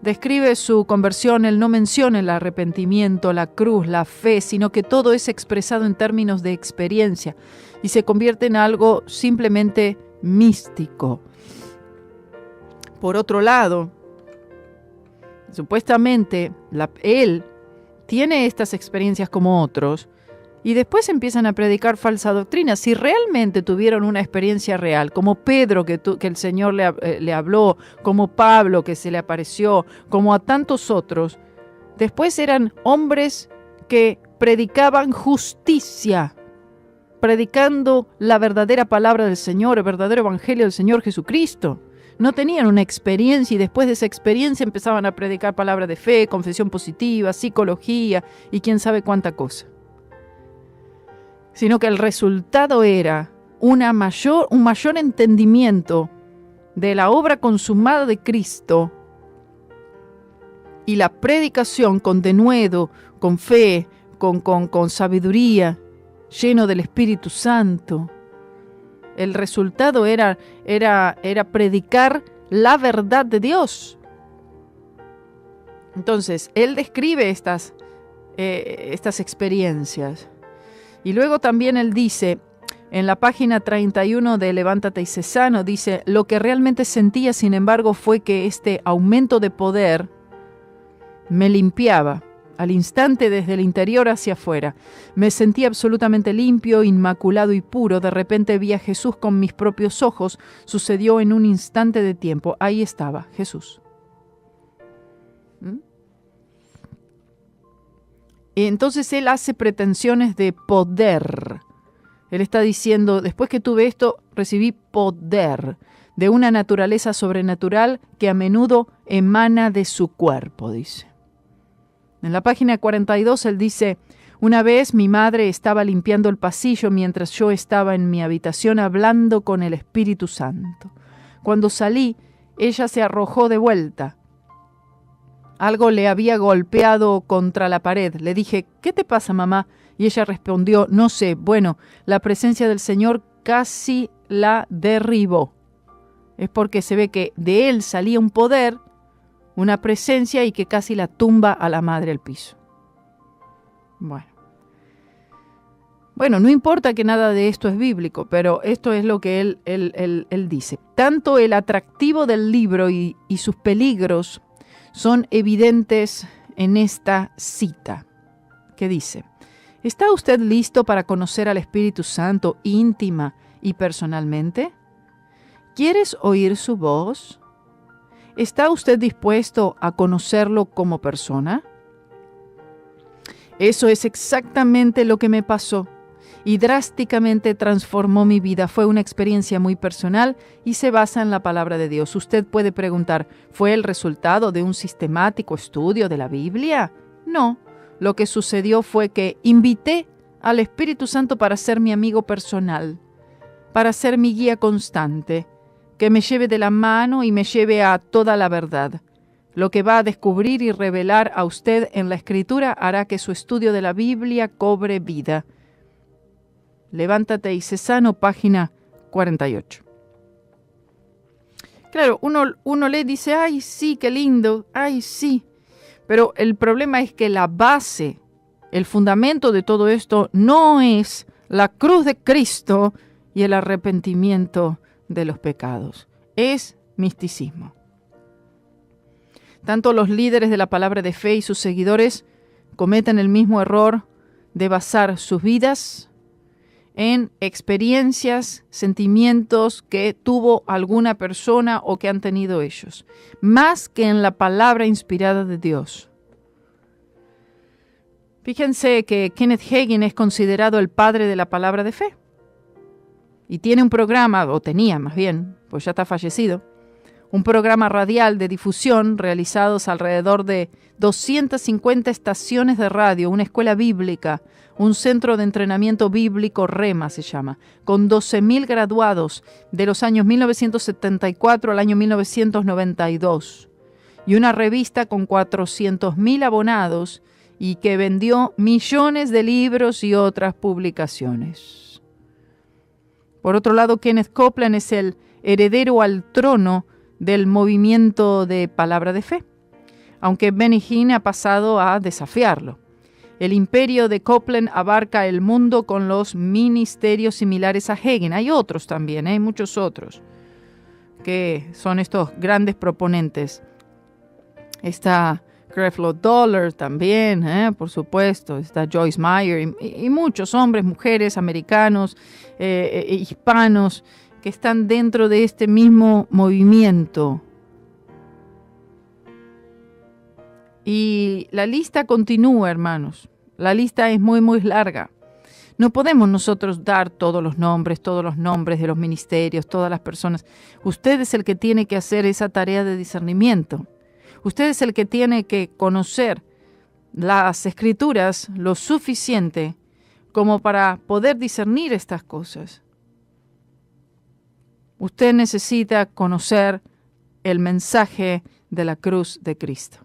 describe su conversión, él no menciona el arrepentimiento, la cruz, la fe, sino que todo es expresado en términos de experiencia y se convierte en algo simplemente místico. Por otro lado, supuestamente él tiene estas experiencias como otros y después empiezan a predicar falsa doctrina. Si realmente tuvieron una experiencia real, como Pedro que el Señor le habló, como Pablo que se le apareció, como a tantos otros, después eran hombres que predicaban justicia, predicando la verdadera palabra del Señor, el verdadero evangelio del Señor Jesucristo. No tenían una experiencia y después de esa experiencia empezaban a predicar palabras de fe, confesión positiva, psicología y quién sabe cuánta cosa. Sino que el resultado era un mayor entendimiento de la obra consumada de Cristo y la predicación con denuedo, con fe, con sabiduría, lleno del Espíritu Santo. El resultado era predicar la verdad de Dios. Entonces, él describe estas experiencias. Y luego también él dice, En la página 31 de Levántate y sé sano dice, lo que realmente sentía, sin embargo, fue que este aumento de poder me limpiaba al instante desde el interior hacia afuera. Me sentía absolutamente limpio, inmaculado y puro. De repente vi a Jesús con mis propios ojos. Sucedió en un instante de tiempo. Ahí estaba Jesús. Y entonces él hace pretensiones de poder. Él está diciendo, después que tuve esto, recibí poder de una naturaleza sobrenatural que a menudo emana de su cuerpo, dice. En la página 42 él dice, una vez mi madre estaba limpiando el pasillo mientras yo estaba en mi habitación hablando con el Espíritu Santo. Cuando salí, ella se arrojó de vuelta. Algo le había golpeado contra la pared. Le dije, ¿qué te pasa, mamá? Y ella respondió, no sé, bueno, la presencia del Señor casi la derribó. Es porque se ve que de él salía un poder, una presencia y que casi la tumba a la madre al piso. Bueno, no importa que nada de esto es bíblico, pero esto es lo que él dice. Tanto el atractivo del libro y sus peligros son evidentes en esta cita, que dice, ¿está usted listo para conocer al Espíritu Santo íntima y personalmente? ¿Quieres oír su voz? ¿Está usted dispuesto a conocerlo como persona? Eso es exactamente lo que me pasó y drásticamente transformó mi vida. Fue una experiencia muy personal y se basa en la palabra de Dios. Usted puede preguntar, ¿fue el resultado de un sistemático estudio de la Biblia? No, lo que sucedió fue que invité al Espíritu Santo para ser mi amigo personal, para ser mi guía constante, que me lleve de la mano y me lleve a toda la verdad. Lo que va a descubrir y revelar a usted en la Escritura hará que su estudio de la Biblia cobre vida. Levántate y sé sano, página 48. Claro, uno lee y dice, ¡ay, sí, qué lindo! ¡Ay, sí! Pero el problema es que la base, el fundamento de todo esto no es la cruz de Cristo y el arrepentimiento de los pecados. Es misticismo. Tanto los líderes de la palabra de fe y sus seguidores cometen el mismo error de basar sus vidas en experiencias, sentimientos que tuvo alguna persona o que han tenido ellos, más que en la palabra inspirada de Dios. Fíjense que Kenneth Hagin es considerado el padre de la palabra de fe. Y tiene un programa, o tenía más bien, pues ya está fallecido, un programa radial de difusión realizados alrededor de 250 estaciones de radio, una escuela bíblica, un centro de entrenamiento bíblico, Rema se llama, con 12.000 graduados de los años 1974 al año 1992, y una revista con 400.000 abonados y que vendió millones de libros y otras publicaciones. Por otro lado, Kenneth Copeland es el heredero al trono del movimiento de palabra de fe, aunque Benny Hinn ha pasado a desafiarlo. El imperio de Copeland abarca el mundo con los ministerios similares a Hagin. Hay otros también, hay muchos otros, que son estos grandes proponentes. Está Creflo Dollar también, por supuesto, está Joyce Meyer y muchos hombres, mujeres, americanos, hispanos, que están dentro de este mismo movimiento. Y la lista continúa, hermanos. La lista es muy, muy larga. No podemos nosotros dar todos los nombres de los ministerios, todas las personas. Usted es el que tiene que hacer esa tarea de discernimiento. Usted es el que tiene que conocer las Escrituras lo suficiente como para poder discernir estas cosas. Usted necesita conocer el mensaje de la cruz de Cristo.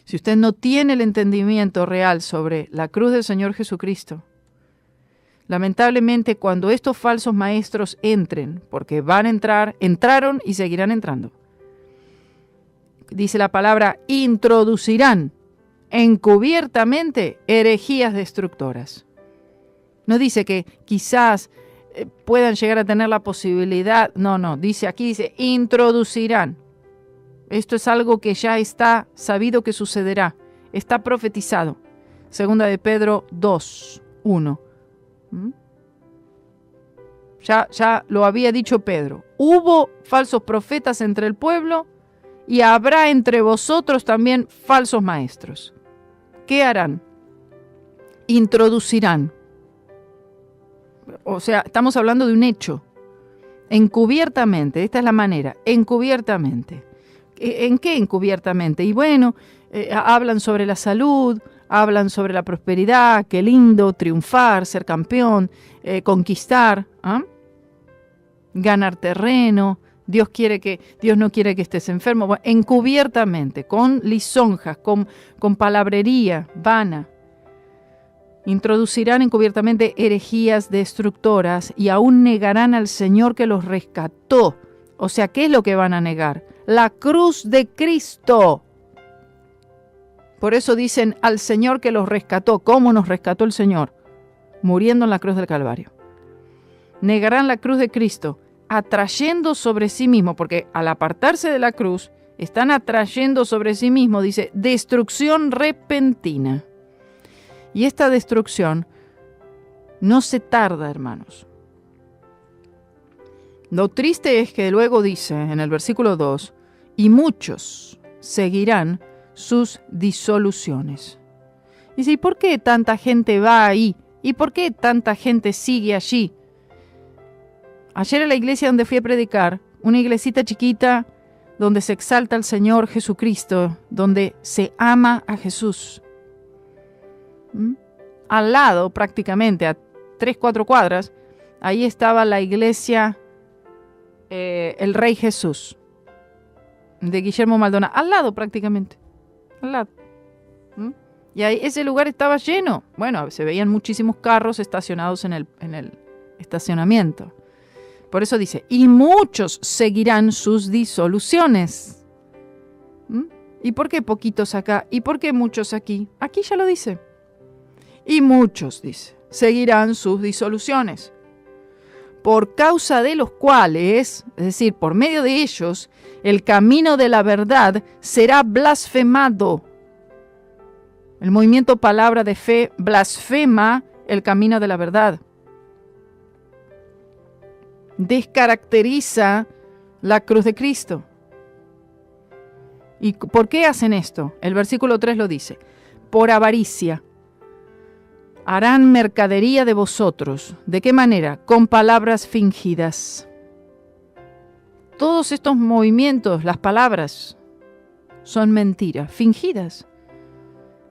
Si usted no tiene el entendimiento real sobre la cruz del Señor Jesucristo, lamentablemente cuando estos falsos maestros entren, porque van a entrar, entraron y seguirán entrando, dice la palabra, introducirán encubiertamente herejías destructoras. No dice que quizás puedan llegar a tener la posibilidad. No, dice introducirán. Esto es algo que ya está sabido que sucederá. Está profetizado. Segunda de Pedro 2:1. Ya lo había dicho Pedro. Hubo falsos profetas entre el pueblo y habrá entre vosotros también falsos maestros. ¿Qué harán? Introducirán. O sea, estamos hablando de un hecho. Encubiertamente, esta es la manera, encubiertamente. ¿En qué encubiertamente? Y bueno, hablan sobre la salud, hablan sobre la prosperidad, qué lindo, triunfar, ser campeón, conquistar, ganar terreno. Dios no quiere que estés enfermo. Bueno, encubiertamente, con lisonjas, con palabrería vana. Introducirán encubiertamente herejías destructoras y aún negarán al Señor que los rescató. O sea, ¿qué es lo que van a negar? La cruz de Cristo. Por eso dicen al Señor que los rescató. ¿Cómo nos rescató el Señor? Muriendo en la cruz del Calvario. Negarán la cruz de Cristo, atrayendo sobre sí mismo, porque al apartarse de la cruz, están atrayendo sobre sí mismo, dice, destrucción repentina. Y esta destrucción no se tarda, hermanos. Lo triste es que luego dice en el versículo 2, y muchos seguirán sus disoluciones. Dice, ¿y por qué tanta gente va ahí? ¿Y por qué tanta gente sigue allí? Ayer en la iglesia donde fui a predicar, una iglesita chiquita donde se exalta al Señor Jesucristo, donde se ama a Jesús. Al lado, prácticamente, a 3-4 cuadras, ahí estaba la iglesia El Rey Jesús, de Guillermo Maldonado. Al lado, prácticamente. Al lado. Y ahí ese lugar estaba lleno. Bueno, se veían muchísimos carros estacionados en el estacionamiento. Por eso dice, y muchos seguirán sus disoluciones. ¿Y por qué poquitos acá? ¿Y por qué muchos aquí? Aquí ya lo dice. Y muchos, dice, seguirán sus disoluciones, por causa de los cuales, es decir, por medio de ellos, el camino de la verdad será blasfemado. El movimiento Palabra de Fe blasfema el camino de la verdad. Descaracteriza la cruz de Cristo. ¿Y por qué hacen esto? El versículo 3 lo dice. Por avaricia. Harán mercadería de vosotros. ¿De qué manera? Con palabras fingidas. Todos estos movimientos, las palabras, son mentiras, fingidas.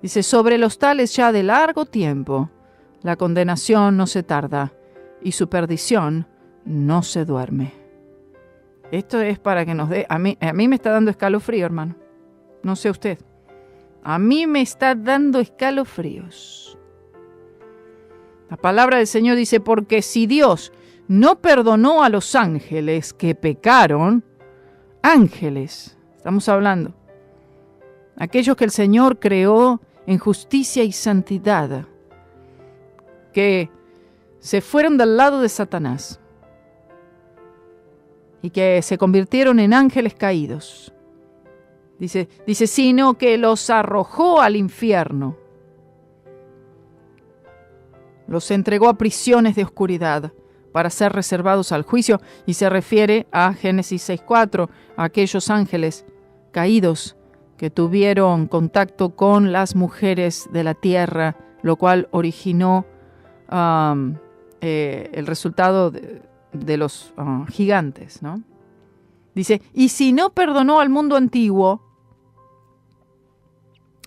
Dice, sobre los tales ya de largo tiempo, la condenación no se tarda y su perdición no se duerme. Esto es para que nos dé... A mí me está dando escalofrío, hermano. No sé usted. A mí me está dando escalofríos. La palabra del Señor dice, porque si Dios no perdonó a los ángeles que pecaron, ángeles, estamos hablando, aquellos que el Señor creó en justicia y santidad, que se fueron del lado de Satanás y que se convirtieron en ángeles caídos. Dice, sino que los arrojó al infierno. Los entregó a prisiones de oscuridad para ser reservados al juicio, y se refiere a Génesis 6:4, a aquellos ángeles caídos que tuvieron contacto con las mujeres de la tierra, lo cual originó el resultado de los gigantes, ¿no? Dice, y si no perdonó al mundo antiguo,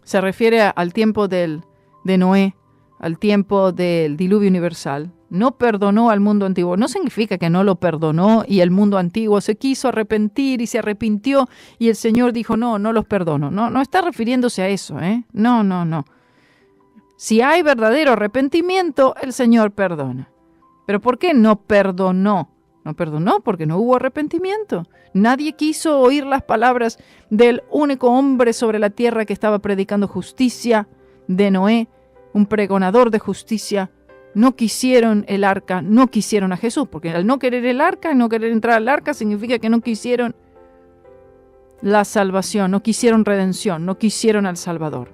se refiere al tiempo de Noé, al tiempo del diluvio universal. No perdonó al mundo antiguo. No significa que no lo perdonó y el mundo antiguo se quiso arrepentir y se arrepintió y el Señor dijo, no los perdono. No está refiriéndose a eso, No. Si hay verdadero arrepentimiento, el Señor perdona. ¿Pero por qué no perdonó? No perdonó porque no hubo arrepentimiento. Nadie quiso oír las palabras del único hombre sobre la tierra que estaba predicando justicia, de Noé, un pregonador de justicia. no quisieron el arca, no quisieron a Jesús, porque al no querer el arca, no querer entrar al arca, significa que no quisieron la salvación, no quisieron redención, no quisieron al Salvador.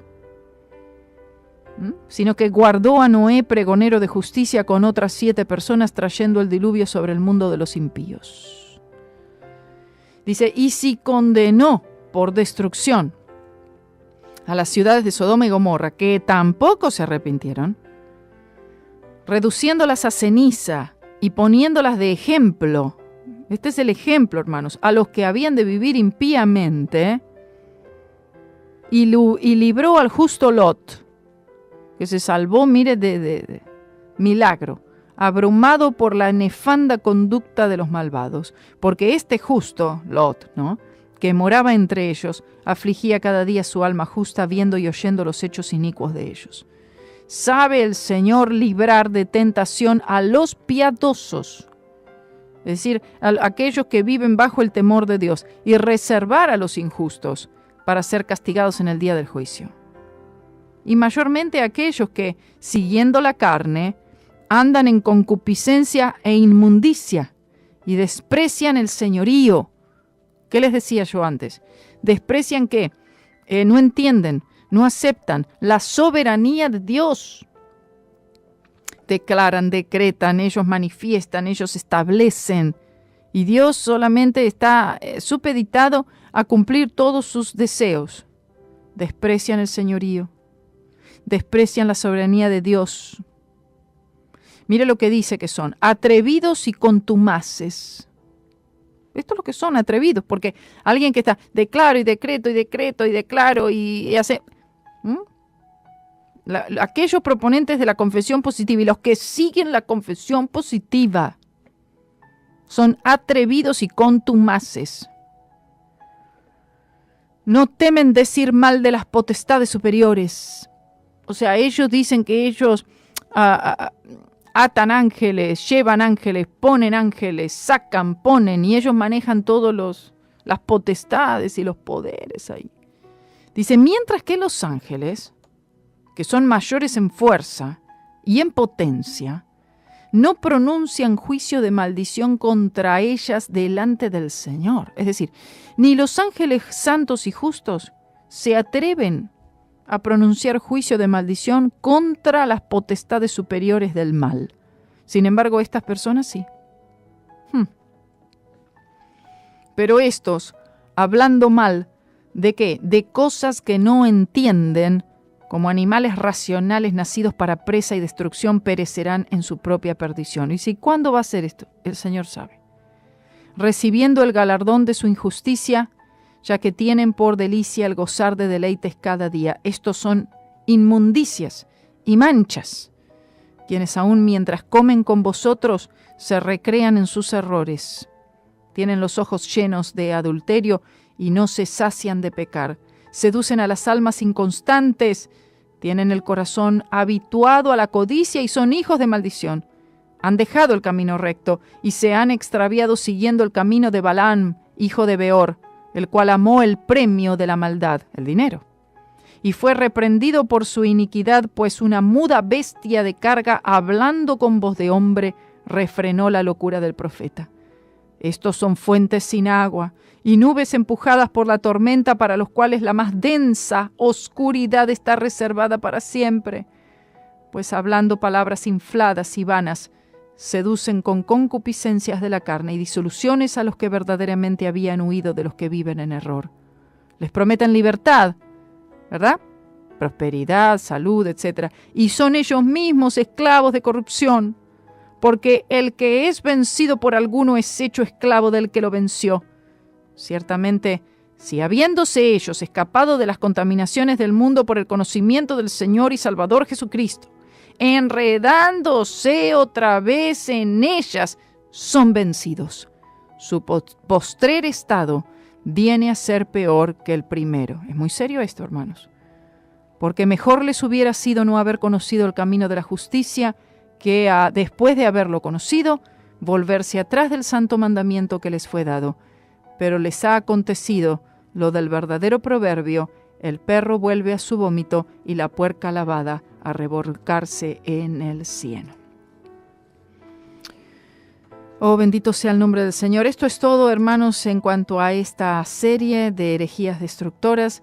Sino que guardó a Noé, pregonero de justicia, con otras 7 personas, trayendo el diluvio sobre el mundo de los impíos. Dice, y si condenó por destrucción a las ciudades de Sodoma y Gomorra, que tampoco se arrepintieron, reduciéndolas a ceniza y poniéndolas de ejemplo. Este es el ejemplo, hermanos, a los que habían de vivir impíamente, y libró al justo Lot, que se salvó, mire, de milagro, abrumado por la nefanda conducta de los malvados, porque este justo, Lot, ¿no?, que moraba entre ellos, afligía cada día su alma justa, viendo y oyendo los hechos inicuos de ellos. Sabe el Señor librar de tentación a los piadosos, es decir, a aquellos que viven bajo el temor de Dios, y reservar a los injustos para ser castigados en el día del juicio. Y mayormente a aquellos que, siguiendo la carne, andan en concupiscencia e inmundicia, y desprecian el señorío. ¿Qué les decía yo antes? Desprecian que no entienden, no aceptan la soberanía de Dios. Declaran, decretan, ellos manifiestan, ellos establecen. Y Dios solamente está supeditado a cumplir todos sus deseos. Desprecian el señorío. Desprecian la soberanía de Dios. Mire lo que dice que son: atrevidos y contumaces. Esto es lo que son, atrevidos, porque alguien que está declaro y decreto y decreto y declaro y hace... aquellos proponentes de la confesión positiva y los que siguen la confesión positiva son atrevidos y contumaces. No temen decir mal de las potestades superiores. O sea, ellos dicen que ellos atan ángeles, llevan ángeles, ponen ángeles, sacan, ponen, y ellos manejan todos las potestades y los poderes ahí. Dice, mientras que los ángeles, que son mayores en fuerza y en potencia, no pronuncian juicio de maldición contra ellas delante del Señor. Es decir, ni los ángeles santos y justos se atreven a pronunciar juicio de maldición contra las potestades superiores del mal. Sin embargo, estas personas sí. Pero estos, hablando mal, ¿de qué? De cosas que no entienden, como animales racionales nacidos para presa y destrucción, perecerán en su propia perdición. Y si, ¿cuándo va a ser esto? El Señor sabe. Recibiendo el galardón de su injusticia, ya que tienen por delicia el gozar de deleites cada día. Estos son inmundicias y manchas, quienes aún mientras comen con vosotros se recrean en sus errores. Tienen los ojos llenos de adulterio y no se sacian de pecar. Seducen a las almas inconstantes, tienen el corazón habituado a la codicia y son hijos de maldición. Han dejado el camino recto y se han extraviado siguiendo el camino de Balaam, hijo de Beor, el cual amó el premio de la maldad, el dinero, y fue reprendido por su iniquidad, pues una muda bestia de carga, hablando con voz de hombre, refrenó la locura del profeta. Estos son fuentes sin agua y nubes empujadas por la tormenta, para los cuales la más densa oscuridad está reservada para siempre, pues hablando palabras infladas y vanas, seducen con concupiscencias de la carne y disoluciones a los que verdaderamente habían huido de los que viven en error. Les prometen libertad, ¿verdad? Prosperidad, salud, etc. Y son ellos mismos esclavos de corrupción, porque el que es vencido por alguno es hecho esclavo del que lo venció. Ciertamente, si habiéndose ellos escapado de las contaminaciones del mundo por el conocimiento del Señor y Salvador Jesucristo, enredándose otra vez en ellas, son vencidos. Su postrer estado viene a ser peor que el primero. Es muy serio esto, hermanos. Porque mejor les hubiera sido no haber conocido el camino de la justicia que después de haberlo conocido, volverse atrás del santo mandamiento que les fue dado. Pero les ha acontecido lo del verdadero proverbio: el perro vuelve a su vómito y la puerca lavada a revolcarse en el cieno. Oh, bendito sea el nombre del Señor. Esto es todo, hermanos, en cuanto a esta serie de herejías destructoras.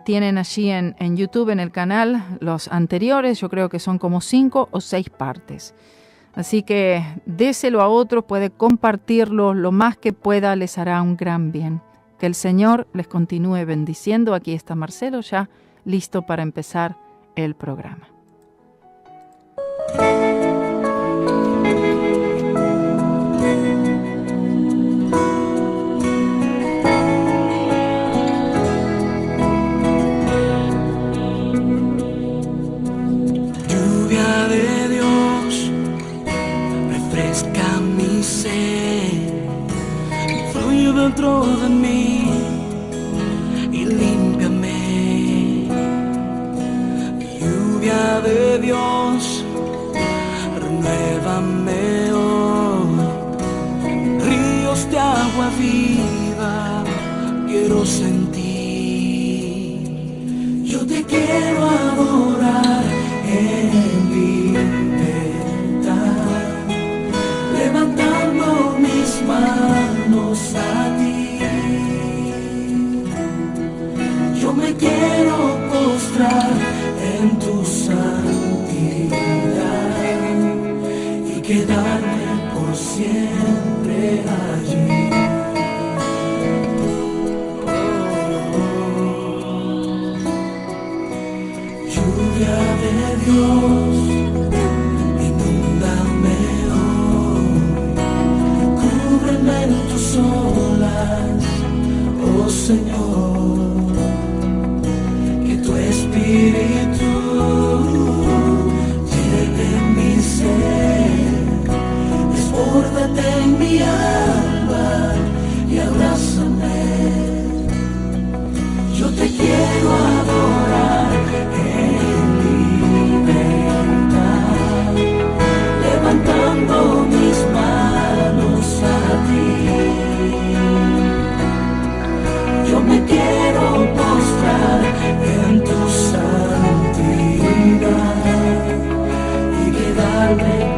Tienen allí en YouTube, en el canal, los anteriores. Yo creo que son como 5 o 6 partes. Así que déselo a otro, puede compartirlo lo más que pueda, les hará un gran bien. Que el Señor les continúe bendiciendo. Aquí está Marcelo ya listo para empezar el programa. Lluvia de Dios, refresca mi sed, fluye dentro de mí y límpiame. Lluvia de Dios, renuévame hoy. Ríos de agua viva quiero sentir. Yo te quiero adorar en libertad, levantando mis manos a ti. Yo me quiero postrar en tu santidad y quedarme por siempre allí. Lluvia de Dios, inúndame hoy, cúbreme en tus olas, oh Señor, que tu Espíritu llene mi ser, desbórdate en mi alma y abrázame. Yo te quiero adorar en libertad, levantando mis manos a ti. Yo me quiero postrar en tu santidad y quedarme